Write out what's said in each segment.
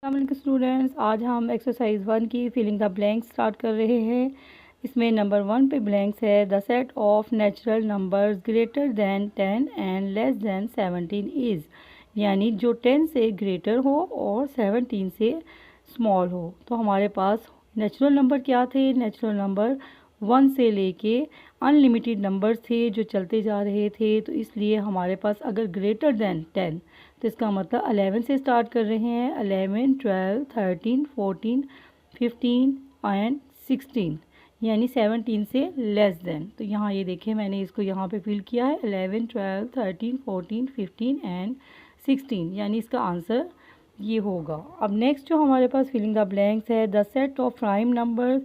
अस्सलाम स्टूडेंट्स, आज हम एक्सरसाइज 1 की फिलिंग द ब्लैंक्स स्टार्ट कर रहे हैं। इसमें नंबर 1 पे ब्लैंक्स है the set of natural numbers greater than 10 and less than 17 is, यानी जो 10 से ग्रेटर हो और 17 से स्मॉल हो। तो हमारे पास नेचुरल नंबर क्या थे? नेचुरल नंबर 1 से लेके अनलिमिटेड नंबर्स थे जो चलते जा रहे थे। तो इसलिए हमारे पास अगर ग्रेटर दैन 10 तो इसका मतलब 11 से स्टार्ट कर रहे हैं। 11, 12, 13, 14, 15 एंड 16, यानी 17 से लेस देन। तो यहाँ ये देखें, मैंने इसको यहाँ पे फिल किया है 11, 12, 13, 14, 15 एंड 16, यानी इसका आंसर ये होगा। अब नेक्स्ट जो हमारे पास फिलिंग द ब्लैंक्स है the set of prime numbers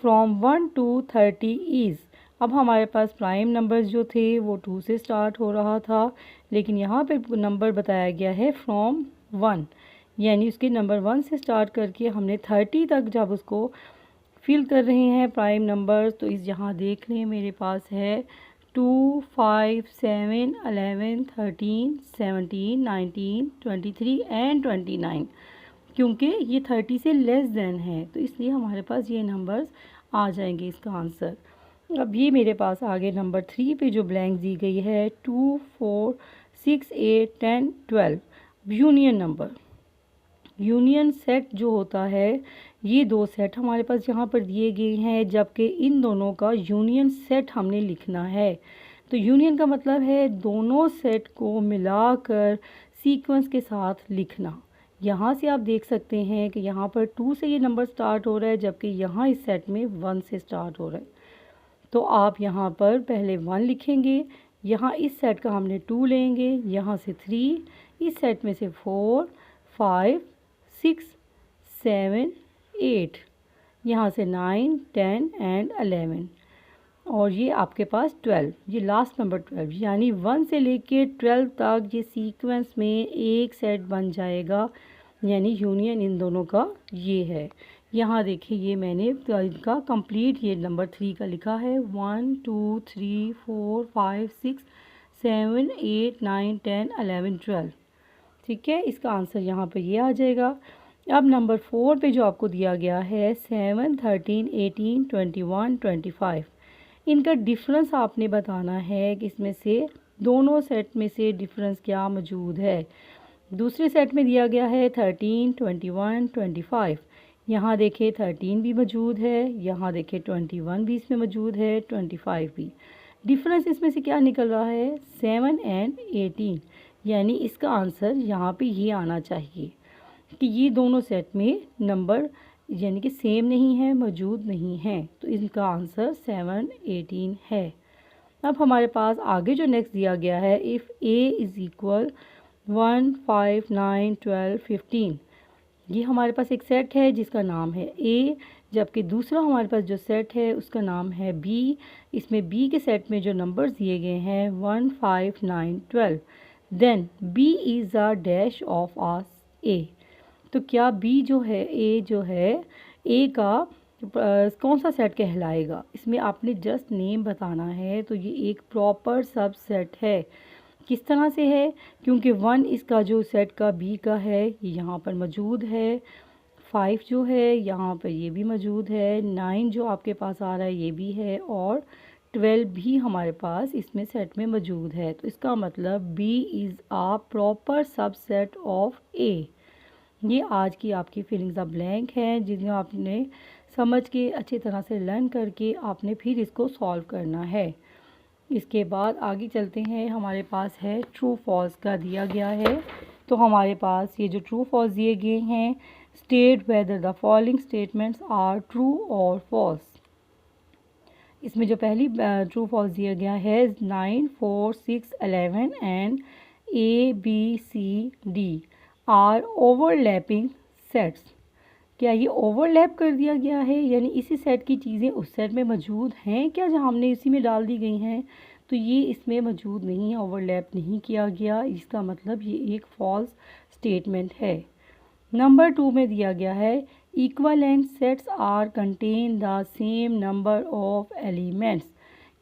from 1 to 30 is. अब हमारे पास प्राइम नंबर्स जो थे वो 2 से स्टार्ट हो रहा था, लेकिन यहाँ पे नंबर बताया गया है फ्रॉम 1, यानी उसके नंबर 1 से स्टार्ट करके हमने 30 तक जब उसको फिल कर रहे हैं प्राइम नंबर्स। तो इस यहाँ देख लें, मेरे पास है 2, 5, 7, 11, 13, 17, 19, 23 एंड 29, क्योंकि ये 30 से लेस देन है तो इसलिए हमारे पास ये नंबर्स आ जाएंगे इसका आंसर। अब ये मेरे पास आगे नंबर 3 पे जो ब्लैंक दी गई है 2, 4, 6, 8, 10, 12 यूनियन नंबर। यूनियन सेट जो होता है, ये दो सेट हमारे पास यहाँ पर दिए गए हैं, जबकि इन दोनों का यूनियन सेट हमने लिखना है। तो यूनियन का मतलब है दोनों सेट को मिलाकर सीक्वेंस के साथ लिखना। यहाँ से आप देख सकते हैं कि यहाँ पर 2 से ये नंबर स्टार्ट हो रहा है, जबकि यहाँ इस सेट में 1 से स्टार्ट हो रहा है। तो आप यहाँ पर पहले 1 लिखेंगे, यहाँ इस सेट का हमने 2 लेंगे, यहाँ से 3, इस सेट में से 4, 5, 6, 7, 8, यहाँ से 9, 10 एंड 11, और ये आपके पास 12, ये लास्ट नंबर 12, यानी 1 से लेके 12 तक ये सीक्वेंस में एक सेट बन जाएगा, यानी यूनियन इन दोनों का ये है। यहाँ देखिए, ये मैंने इनका कंप्लीट ये नंबर 3 का लिखा है 1, 2, 3, 4, 5, 6, 7, 8, 9, 10, 11, 12। ठीक है, इसका आंसर यहाँ पे ये आ जाएगा। अब नंबर 4 पे जो आपको दिया गया है 7, 13, 18, 21, 25, इनका डिफरेंस आपने बताना है कि इसमें से दोनों सेट में से डिफरेंस क्या मौजूद है। दूसरे सेट में दिया गया है 13, 21, 25, यहाँ देखें 13 भी मौजूद है, यहाँ देखें 21 भी इसमें मौजूद है, 25 भी। डिफरेंस इसमें से क्या निकल रहा है? 7 एंड 18, यानी इसका आंसर यहाँ पे ये आना चाहिए कि ये दोनों सेट में नंबर यानी कि सेम नहीं है, मौजूद नहीं है। तो इनका आंसर 7, 18 है। अब हमारे पास आगे जो नेक्स्ट दिया गया है इफ़ ए इज़ इक्वल 1, 5, 9, 12, 15, ये हमारे पास एक सेट है जिसका नाम है ए, जबकि दूसरा हमारे पास जो सेट है उसका नाम है बी। इसमें बी के सेट में जो नंबर्स दिए गए हैं 1, 5, 9, 12, then B is a dash of a A. तो क्या बी जो है, ए जो है, ए का कौन सा सेट कहलाएगा? इसमें आपने जस्ट नेम बताना है। तो ये एक प्रॉपर सब सेट है। किस तरह से है? क्योंकि 1 इसका जो सेट का बी का है ये यहाँ पर मौजूद है, 5 जो है यहाँ पर ये भी मौजूद है, 9 जो आपके पास आ रहा है ये भी है, और 12 भी हमारे पास इसमें सेट में मौजूद है। तो इसका मतलब B is a proper subset of A. ये आज की आपकी फिलिंग द ब्लैंक है, जिन्हें आपने समझ के अच्छी तरह से लर्न करके आपने फिर इसको सॉल्व करना है। इसके बाद आगे चलते हैं, हमारे पास है ट्रू फॉल्स का दिया गया है। तो हमारे पास ये जो ट्रू फॉल्स दिए गए हैं, state whether the following statements are true और फॉल्स। इसमें जो पहली ट्रू फॉल्स दिया गया है 9, 4, 6, 11 and A, B, C, D are overlapping sets. क्या ये ओवरलैप कर दिया गया है, यानी इसी सेट की चीज़ें उस सेट में मौजूद हैं क्या जहाँ हमने इसी में डाल दी गई हैं? तो ये इसमें मौजूद नहीं है, ओवरलैप नहीं किया गया। इसका मतलब ये एक फॉल्स स्टेटमेंट है। नंबर 2 में दिया गया है equivalent sets are contain the same number of elements.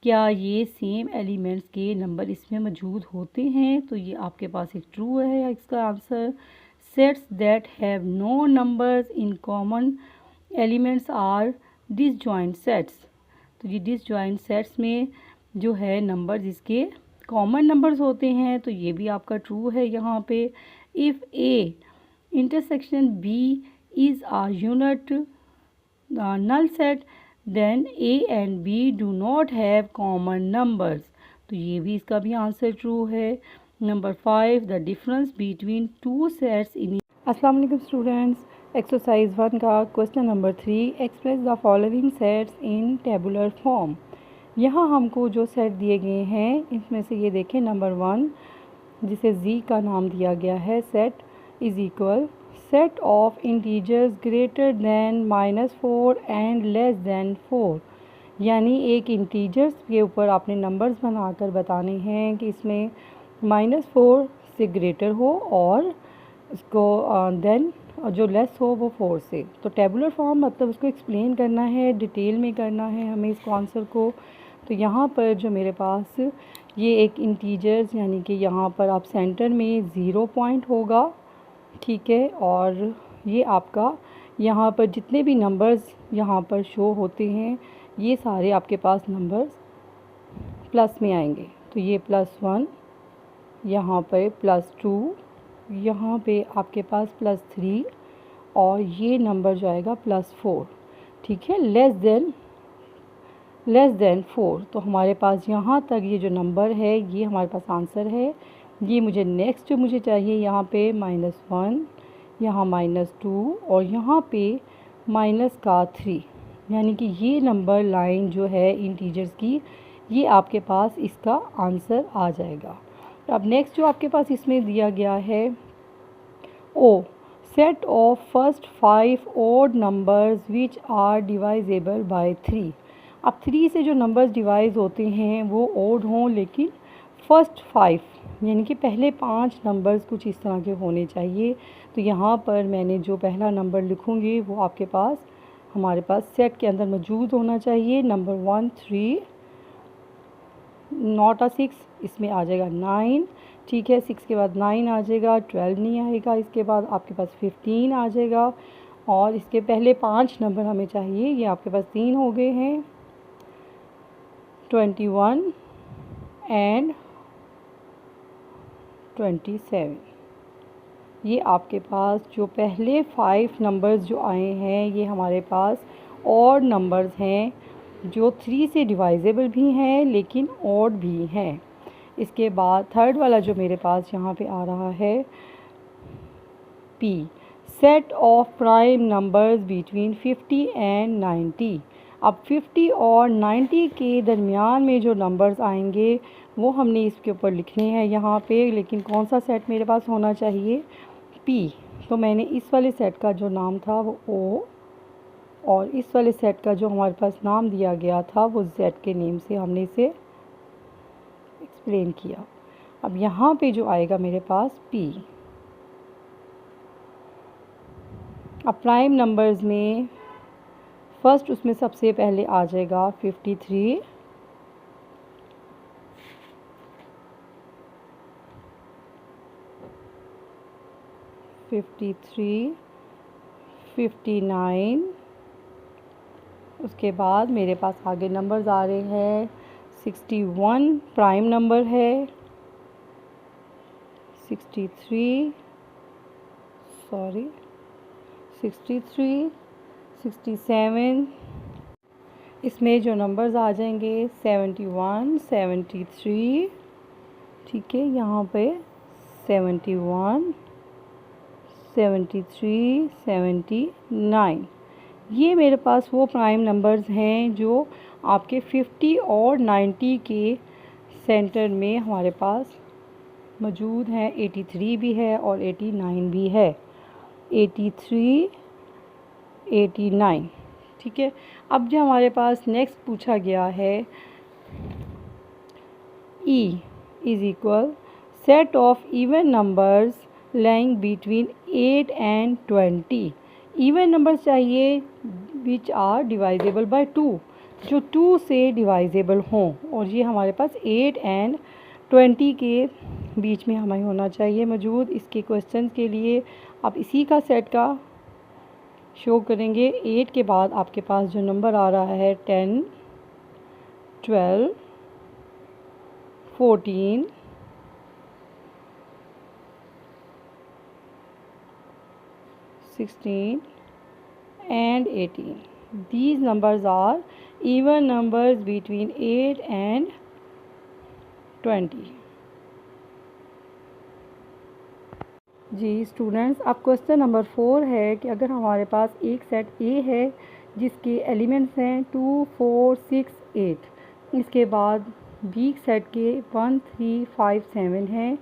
क्या ये सेम एलिमेंट्स के नंबर इसमें मौजूद होते हैं? तो ये आपके पास एक ट्रू है इसका answer. Sets that have no numbers in common elements are disjoint sets. तो ये disjoint sets में जो है नंबर जिसके कॉमन नंबर्स होते हैं, तो ये भी आपका ट्रू है यहाँ पे. If A intersection B is a unit null set, then A and B do not have common numbers. तो ये भी इसका भी आंसर ट्रू है. Number 5, the difference between two sets in. अस्सलाम वालेकुम स्टूडेंट्स. एक्सरसाइज 1 का question number 3, express the following sets in tabular form. यहाँ हमको जो सेट दिए गए हैं इसमें से ये देखें, नंबर 1 जिसे Z का नाम दिया गया है, set is equal set of integers greater than -4 and less than 4. यानी एक इंटीजर्स के ऊपर आपने नंबर्स बनाकर बताने हैं कि इसमें -4 से ग्रेटर हो और इसको देन जो लेस हो वो 4 से. तो टेबुलर फॉर्म मतलब उसको एक्सप्लेन करना है, डिटेल में करना है हमें इसको आंसर को. तो यहाँ पर जो मेरे पास ये एक इंटीजर्स यानी कि यहाँ पर आप सेंटर में 0 पॉइंट होगा, ठीक है, और ये आपका यहाँ पर जितने भी नंबर्स यहाँ पर शो होते हैं ये सारे आपके पास नंबर्स प्लस में आएंगे. तो ये +1, यहाँ पे +2, यहाँ पे आपके पास +3 और ये नंबर जो आएगा +4, ठीक है, लेस देन 4. तो हमारे पास यहाँ तक ये जो नंबर है ये हमारे पास आंसर है. ये मुझे नेक्स्ट जो मुझे चाहिए यहाँ पे -1, यहाँ -2 और यहाँ पे -3, यानी कि ये नंबर लाइन जो है इंटीजर्स की ये आपके पास इसका आंसर आ जाएगा. अब नेक्स्ट जो आपके पास इसमें दिया गया है, O set of first 5 odd numbers which are divisible by 3. अब 3 से जो नंबर्स डिवाइज होते हैं वो ओड हों, लेकिन फर्स्ट 5 यानी कि पहले 5 नंबर्स कुछ इस तरह के होने चाहिए. तो यहाँ पर मैंने जो पहला नंबर लिखूँगी वो आपके पास हमारे पास सेट के अंदर मौजूद होना चाहिए. नंबर 1 3, नॉट अ 6, इसमें आ जाएगा 9, ठीक है. 6 के बाद 9 आ जाएगा, 12 नहीं आएगा. इसके बाद आपके पास 15 आ जाएगा और इसके पहले 5 नंबर हमें चाहिए, ये आपके पास 3 हो गए हैं, 21 एंड 27. ये आपके पास जो पहले 5 नंबर्स जो आए हैं ये हमारे पास ऑड नंबर्स हैं जो 3 से डिवाइजेबल भी हैं लेकिन ऑड भी हैं. इसके बाद थर्ड वाला जो मेरे पास यहाँ पे आ रहा है, P set of prime numbers between 50 and 90. अब 50 और 90 के दरमियान में जो नंबर्स आएंगे वो हमने इसके ऊपर लिखने हैं यहाँ पे, लेकिन कौन सा सेट मेरे पास होना चाहिए, पी. तो मैंने इस वाले सेट का जो नाम था वो ओ और इस वाले सेट का जो हमारे पास नाम दिया गया था वो जेड के नेम से हमने इसे एक्सप्लेन किया. अब यहाँ पे जो आएगा मेरे पास पी. अब प्राइम नंबर्स में फर्स्ट उसमें सबसे पहले आ जाएगा 53, 59. उसके बाद मेरे पास आगे नंबर्स आ रहे हैं, 61 प्राइम नंबर है, 63, 67. इसमें जो नंबर्स आ जाएंगे 71, 73, ठीक है, यहाँ पे 71, 73, 79. ये मेरे पास वो प्राइम नंबर्स हैं जो आपके 50 और 90 के सेंटर में हमारे पास मौजूद हैं. 83 भी है और 89 भी है, 83, 89, ठीक है. अब जो हमारे पास नेक्स्ट पूछा गया है, E is equal set of even numbers lying between 8 and 20. Even numbers चाहिए विच आर डिवाइजेबल बाय 2, जो 2 से डिवाइजेबल हों, और ये हमारे पास 8 एंड 20 के बीच में हमें होना चाहिए मौजूद. इसके क्वेश्चन के लिए आप इसी का सेट का शो करेंगे। 8 के बाद आपके पास जो नंबर आ रहा है 10, 12, 14, 16 and 18. These numbers are even numbers between 8 and 20. Ji students, अब क्वेश्चन नंबर 4 है कि अगर हमारे पास एक सेट ए है जिसके एलिमेंट्स हैं 2, 4, 6, 8, इसके बाद बी सेट के 1, 3, 5, 7 हैं,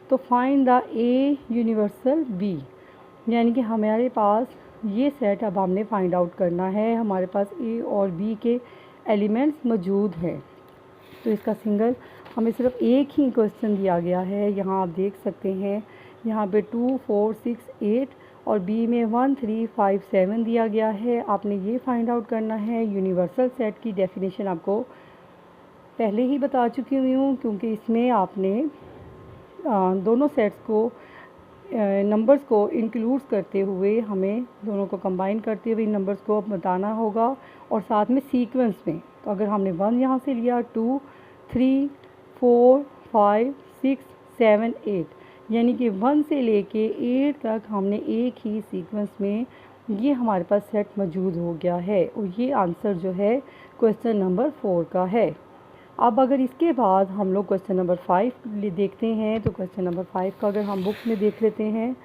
तो find the A universal B. यानी कि हमारे पास ये सेट अब हमने फाइंड आउट करना है। हमारे पास ए और बी के एलिमेंट्स मौजूद हैं, तो इसका सिंगल हमें सिर्फ एक ही क्वेश्चन दिया गया है। यहाँ आप देख सकते हैं, यहाँ पे 2, 4, 6, 8 और बी में 1, 3, 5, 7 दिया गया है। आपने ये फाइंड आउट करना है। यूनिवर्सल सेट की डेफिनेशन आपको पहले ही बता चुकी हुई हूँ, क्योंकि इसमें आपने दोनों सेट्स को नंबर्स को इंक्लूड करते हुए हमें दोनों को कंबाइन करते हुए नंबर्स को बताना होगा, और साथ में सीक्वेंस में। तो अगर हमने 1 यहाँ से लिया, 2, 3, 4, 5, 6, 7, 8, यानी कि 1 से लेके 8 तक हमने एक ही सीक्वेंस में ये हमारे पास सेट मौजूद हो गया है, और ये आंसर जो है क्वेश्चन नंबर 4 का है। अब अगर इसके बाद हम लोग क्वेश्चन नंबर 5 देखते हैं, तो क्वेश्चन नंबर 5 का अगर हम बुक में देख लेते हैं,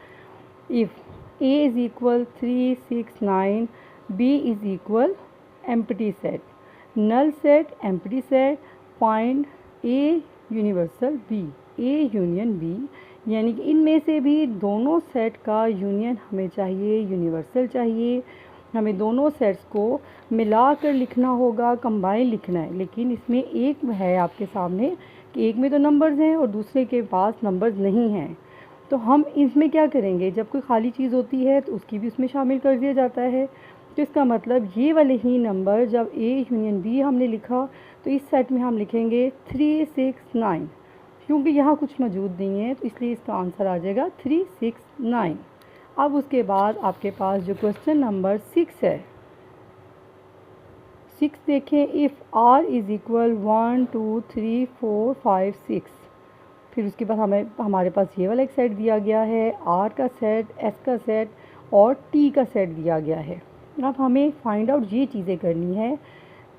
if A is equal 3, 6, 9, B is equal empty set, null set, empty set, find A universal B, A union B. यानी कि इनमें से भी दोनों सेट का यूनियन हमें चाहिए, यूनिवर्सल चाहिए। हमें दोनों सेट्स को मिलाकर लिखना होगा, कंबाइन लिखना है। लेकिन इसमें एक है आपके सामने कि एक में तो नंबर्स हैं और दूसरे के पास नंबर्स नहीं हैं। तो हम इसमें क्या करेंगे, जब कोई खाली चीज़ होती है तो उसकी भी उसमें शामिल कर दिया जाता है। तो इसका मतलब ये वाले ही नंबर जब ए यूनियन बी हमने लिखा, तो इस सेट में हम लिखेंगे 3, 6, 9, क्योंकि यहाँ कुछ मौजूद नहीं है, तो इसलिए इसका आंसर आ जाएगा 3, 6, 9। अब उसके बाद आपके पास जो क्वेश्चन नंबर 6 है, 6 देखें, इफ़ आर इज़ इक्वल 1, 2, 3, 4, 5, 6, फिर उसके बाद हमारे पास ये वाला एक सेट दिया गया है, आर का सेट, एस का सेट और टी का सेट दिया गया है। अब हमें फाइंड आउट ये चीज़ें करनी है,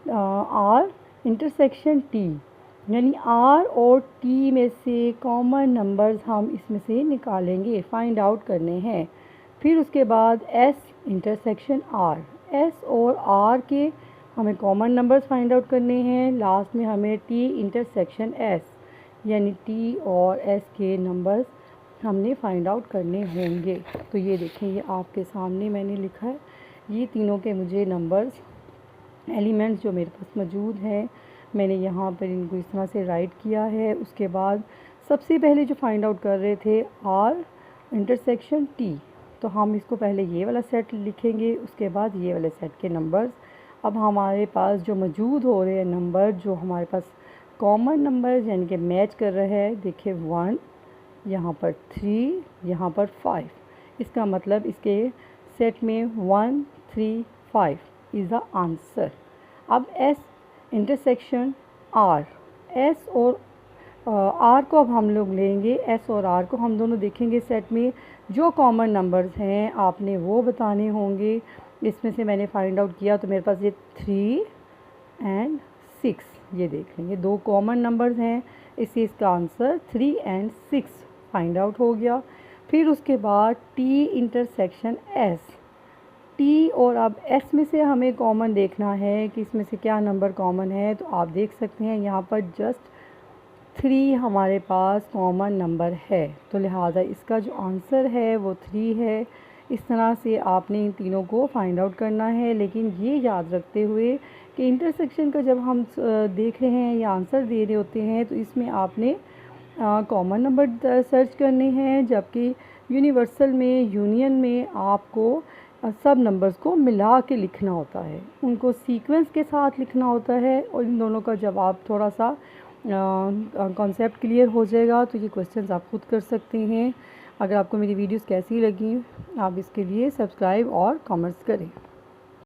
आर इंटरसेक्शन टी, यानी आर और टी में से कॉमन नंबर्स हम इसमें से निकालेंगे, फाइंड आउट करने हैं। फिर उसके बाद एस इंटरसेक्शन आर, एस और आर के हमें कॉमन नंबर्स फाइंड आउट करने हैं। लास्ट में हमें टी इंटरसेक्शन एस, यानी टी और एस के नंबर्स हमने फाइंड आउट करने होंगे। तो ये देखें, ये आपके सामने मैंने लिखा है, ये तीनों के मुझे नंबर्स एलिमेंट्स जो मेरे पास मौजूद हैं, मैंने यहाँ पर इनको इस तरह से राइट किया है। उसके बाद सबसे पहले जो फाइंड आउट कर रहे थे आर इंटरसेक्शन टी, तो हम इसको पहले ये वाला सेट लिखेंगे, उसके बाद ये वाले सेट के नंबर्स। अब हमारे पास जो मौजूद हो रहे हैं नंबर, जो हमारे पास कॉमन नंबर्स यानी कि मैच कर रहे हैं, देखिए 1, यहाँ पर 3, यहाँ पर 5, इसका मतलब इसके सेट में 1, 3, 5 इज़ द आंसर। अब एस इंटरसेक्शन आर, एस और आर को अब हम लोग लेंगे, एस और आर को हम दोनों देखेंगे सेट में जो कॉमन नंबर्स हैं आपने वो बताने होंगे। इसमें से मैंने फाइंड आउट किया, तो मेरे पास ये 3 and 6, ये देख लेंगे 2 कॉमन नंबर्स हैं, इससे इसका आंसर 3 and 6 फाइंड आउट हो गया। फिर उसके बाद टी इंटरसेक्शन एस, टी और अब एस में से हमें कॉमन देखना है कि इसमें से क्या नंबर कॉमन है। तो आप देख सकते हैं यहाँ पर जस्ट 3 हमारे पास कॉमन नंबर है, तो लिहाजा इसका जो आंसर है वो 3 है। इस तरह से आपने इन तीनों को फाइंड आउट करना है, लेकिन ये याद रखते हुए कि इंटरसेक्शन का जब हम देख रहे हैं या आंसर दे रहे होते हैं, तो इसमें आपने कॉमन नंबर सर्च करने हैं, जबकि यूनिवर्सल में, यूनियन में आपको सब नंबर्स को मिला के लिखना होता है, उनको सीक्वेंस के साथ लिखना होता है। और इन दोनों का जब आप थोड़ा सा कॉन्सेप्ट क्लियर हो जाएगा, तो ये क्वेश्चंस आप खुद कर सकते हैं। अगर आपको मेरी वीडियोस कैसी लगी आप इसके लिए सब्सक्राइब और कमेंट्स करें।